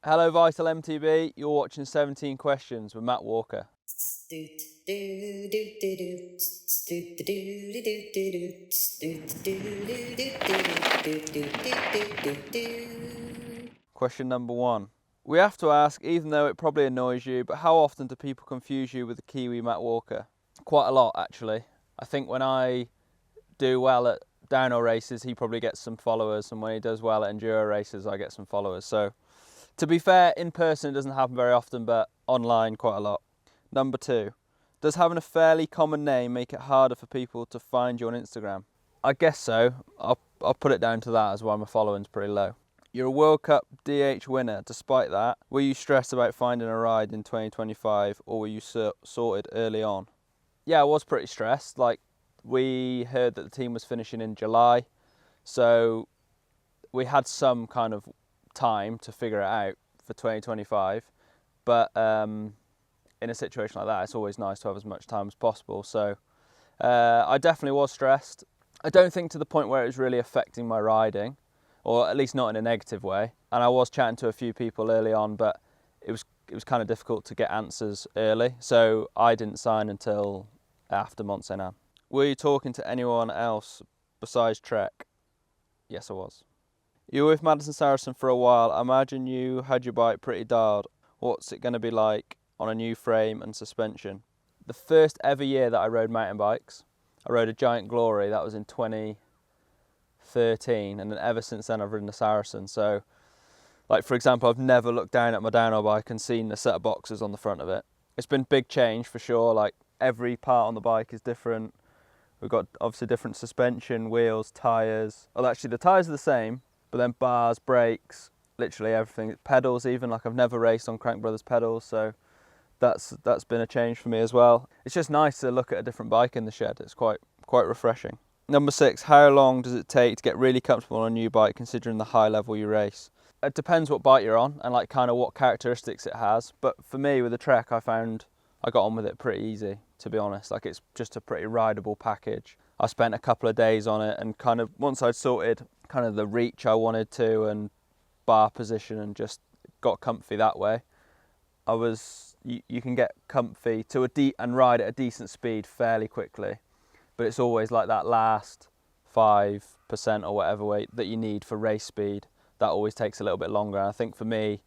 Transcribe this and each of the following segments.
Hello Vital MTB, you're watching 17 Questions with Matt Walker. Question number 1. We have to ask, even though it probably annoys you, but how often do people confuse you with the Kiwi Matt Walker? Quite a lot, actually. I think when I do well at downhill races, he probably gets some followers, and when he does well at enduro races, I get some followers. So, to be fair, in person it doesn't happen very often, but online quite a lot. Number 2, does having a fairly common name make it harder for people to find you on Instagram? I guess so. I'll put it down to that as why my following's pretty low. You're a World Cup DH winner. Despite that, were you stressed about finding a ride in 2025, or were you sorted early on? Yeah, I was pretty stressed. Like, we heard that the team was finishing in July, so we had some kind of time to figure it out for 2025. But in a situation like that, it's always nice to have as much time as possible. So I definitely was stressed. I don't think to the point where it was really affecting my riding, or at least not in a negative way. And I was chatting to a few people early on, but it was kind of difficult to get answers early. So I didn't sign until after Mont Saint Anne. Were you talking to anyone else besides Trek? Yes, I was. You were with Madison Saracen for a while. I imagine you had your bike pretty dialed. What's it going to be like on a new frame and suspension? The first ever year that I rode mountain bikes, I rode a Giant Glory. That was in 2013, and then ever since then I've ridden a Saracen. So, like, for example, I've never looked down at my downhill bike and seen a set of boxes on the front of it. It's been big change for sure. Like, every part on the bike is different. We've got obviously different suspension, wheels, tyres. Well, actually the tyres are the same, but then bars, brakes, literally everything. Pedals even, like I've never raced on Crank Brothers pedals, so that's been a change for me as well. It's just nice to look at a different bike in the shed. It's quite refreshing. Number 6, how long does it take to get really comfortable on a new bike considering the high level you race? It depends what bike you're on and like kind of what characteristics it has, but for me with the Trek I found I got on with it pretty easy, to be honest. Like, it's just a pretty rideable package. I spent a couple of days on it, and kind of once I'd sorted kind of the reach I wanted to and bar position and just got comfy that way, you can get comfy to and ride at a decent speed fairly quickly, but it's always like that last 5% or whatever weight that you need for race speed that always takes a little bit longer. And I think for me,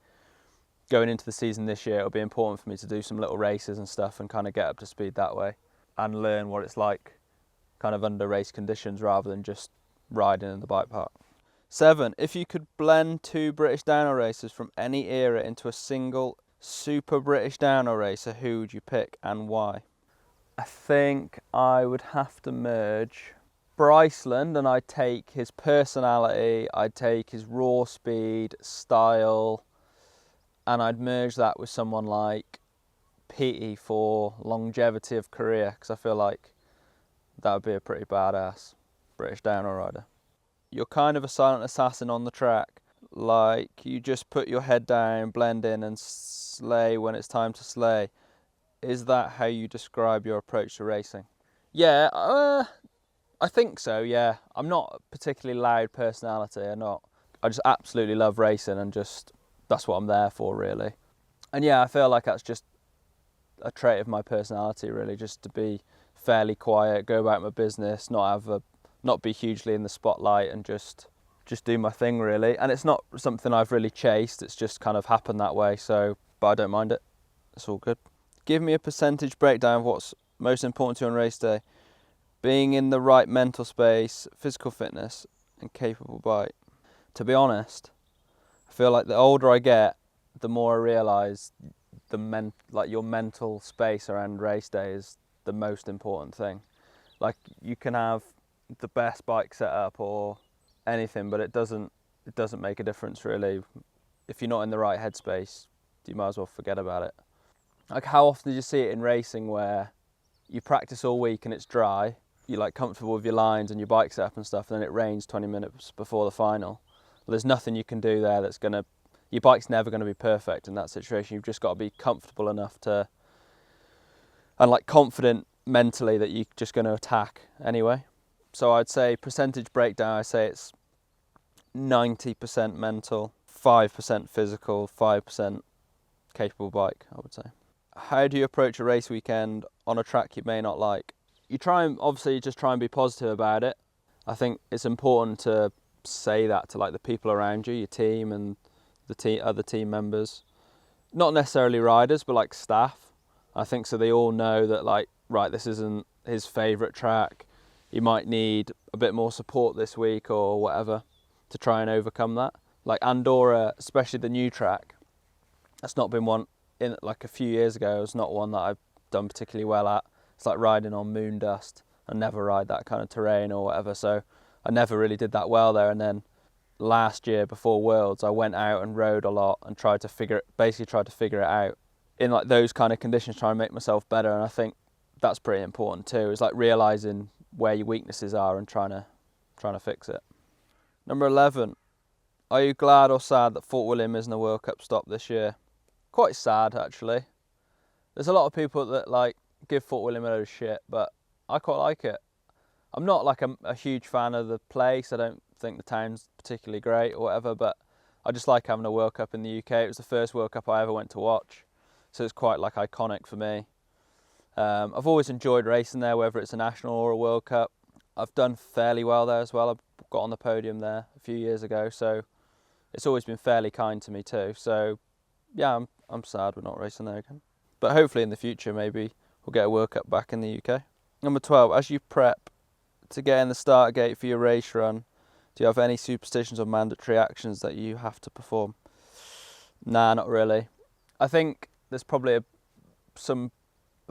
going into the season this year, it'll be important for me to do some little races and stuff and kind of get up to speed that way and learn what it's like kind of under race conditions rather than just riding in the bike park. 7, if you could blend 2 British downhill racers from any era into a single super British downhill racer, who would you pick and why? I think I would have to merge Bryceland, and I'd take his personality, I'd take his raw speed, style, and I'd merge that with someone like Petey for longevity of career, because I feel like that would be a pretty badass British downhill rider. You're kind of a silent assassin on the track. Like, you just put your head down, blend in and slay when it's time to slay. Is that how you describe your approach to racing? Yeah, I think so, yeah. I'm not a particularly loud personality. I just absolutely love racing and just that's what I'm there for, really. And yeah, I feel like that's just a trait of my personality, really, just to be fairly quiet, go about my business, not be hugely in the spotlight, and just do my thing, really. And it's not something I've really chased, it's just kind of happened that way, so, but I don't mind it. It's all good. Give me a percentage breakdown of what's most important to you on race day. Being in the right mental space, physical fitness, and capable bike. To be honest, I feel like the older I get, the more I realise your mental space around race day is the most important thing. Like, you can have the best bike setup or anything, but it doesn't make a difference, really. If you're not in the right headspace, you might as well forget about it. Like, how often do you see it in racing where you practice all week and it's dry, you're like comfortable with your lines and your bike setup and stuff, and then it rains 20 minutes before the final? Well, there's nothing you can do there your bike's never going to be perfect in that situation. You've just got to be comfortable enough and like confident mentally that you're just going to attack anyway. So I'd say percentage breakdown, I say it's 90% mental, 5% physical, 5% capable bike, I would say. How do you approach a race weekend on a track you may not like? You try and obviously just try and be positive about it. I think it's important to say that to like the people around you, your team and the other team members. Not necessarily riders, but like staff. I think so they all know that like, right, this isn't his favourite track. You might need a bit more support this week or whatever to try and overcome that. Like Andorra, especially the new track, that's not been one in like a few years ago. It's not one that I've done particularly well at. It's like riding on moon dust. I never ride that kind of terrain or whatever, so I never really did that well there. And then last year before Worlds, I went out and rode a lot and tried to figure it out in like those kind of conditions, trying to make myself better. And I think that's pretty important too. It's like realizing where your weaknesses are and trying to fix it. Number 11, are you glad or sad that Fort William isn't a World Cup stop this year? Quite sad actually. There's a lot of people that like give Fort William a load of shit, but I quite like it. I'm not like a huge fan of the place. I don't think the town's particularly great or whatever, but I just like having a World Cup in the UK. It was the first World Cup I ever went to watch, so it's quite like iconic for me. I've always enjoyed racing there, whether it's a national or a World Cup. I've done fairly well there as well. I got on the podium there a few years ago, so it's always been fairly kind to me too. So yeah, I'm sad we're not racing there again. But hopefully in the future, maybe we'll get a World Cup back in the UK. Number 12, as you prep to get in the start gate for your race run, do you have any superstitions or mandatory actions that you have to perform? Nah, not really. I think there's probably a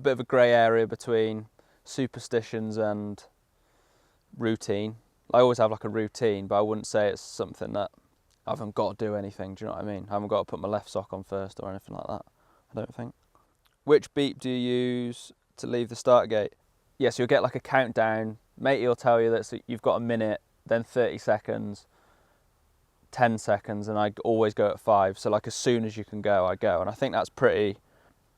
bit of a grey area between superstitions and routine. I always have like a routine, but I wouldn't say it's something that I haven't got to do anything. Do you know what I mean? I haven't got to put my left sock on first or anything like that, I don't think. Which beep do you use to leave the start gate? Yes, you'll get like a countdown. Matey will tell you that you've got a minute, then 30 seconds, 10 seconds, and I always go at 5. So like as soon as you can go, I go. And I think that's pretty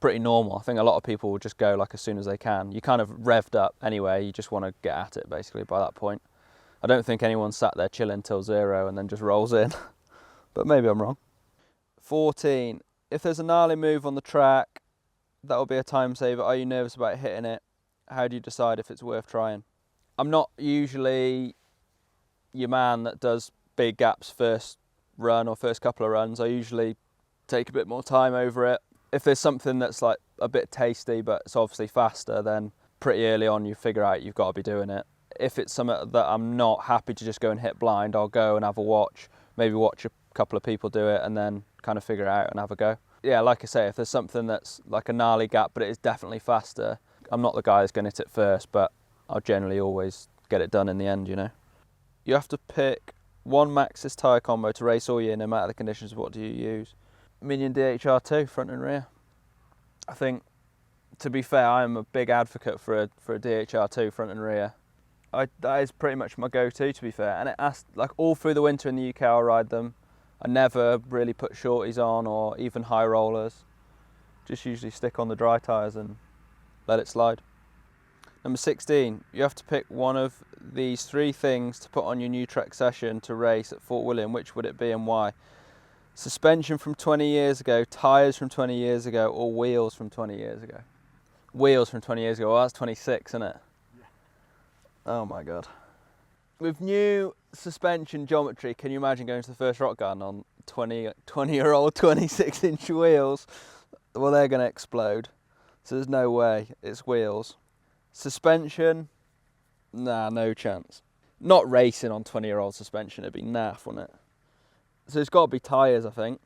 normal. I think a lot of people will just go like as soon as they can. You kind of revved up anyway, you just want to get at it basically by that point. I don't think anyone sat there chilling till 0 and then just rolls in, but maybe I'm wrong. 14, if there's a gnarly move on the track, that will be a time saver. Are you nervous about hitting it? How do you decide if it's worth trying? I'm not usually your man that does big gaps first run or first couple of runs. I usually take a bit more time over it. If there's something that's like a bit tasty but it's obviously faster, then pretty early on you figure out you've got to be doing it. If it's something that I'm not happy to just go and hit blind, I'll go and have a watch, maybe watch a couple of people do it and then kind of figure it out and have a go. Yeah, like I say, if there's something that's like a gnarly gap but it is definitely faster, I'm not the guy that's going to hit it first, but I'll generally always get it done in the end, you know. You have to pick one Maxxis tyre combo to race all year, no matter the conditions. What do you use? Minion DHR2, front and rear. I think, to be fair, I'm a big advocate for a DHR2 front and rear. That is pretty much my go-to, to be fair. And it has, like all through the winter in the UK, I'll ride them. I never really put shorties on or even high rollers. Just usually stick on the dry tyres and let it slide. Number 16, you have to pick one of these 3 things to put on your new Trek session to race at Fort William. Which would it be and why? Suspension from 20 years ago, tyres from 20 years ago, or wheels from 20 years ago? Wheels from 20 years ago, well that's 26, isn't it? Yeah. Oh my God. With new suspension geometry, can you imagine going to the first rock garden on 20-year-old 26-inch wheels? Well, they're going to explode. So there's no way, it's wheels. Suspension, nah, no chance. Not racing on 20-year-old suspension, it'd be naff, wouldn't it? So it's got to be tyres, I think.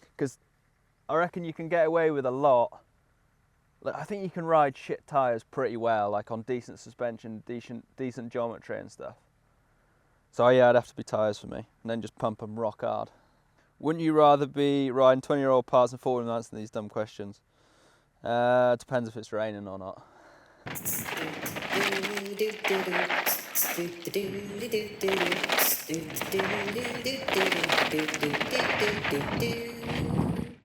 Because I reckon you can get away with a lot. Like, I think you can ride shit tyres pretty well, like on decent suspension, decent geometry and stuff. So yeah, it'd have to be tyres for me. And then just pump them rock hard. Wouldn't you rather be riding 20-year-old parts and forward and answering these dumb questions? Depends if it's raining or not.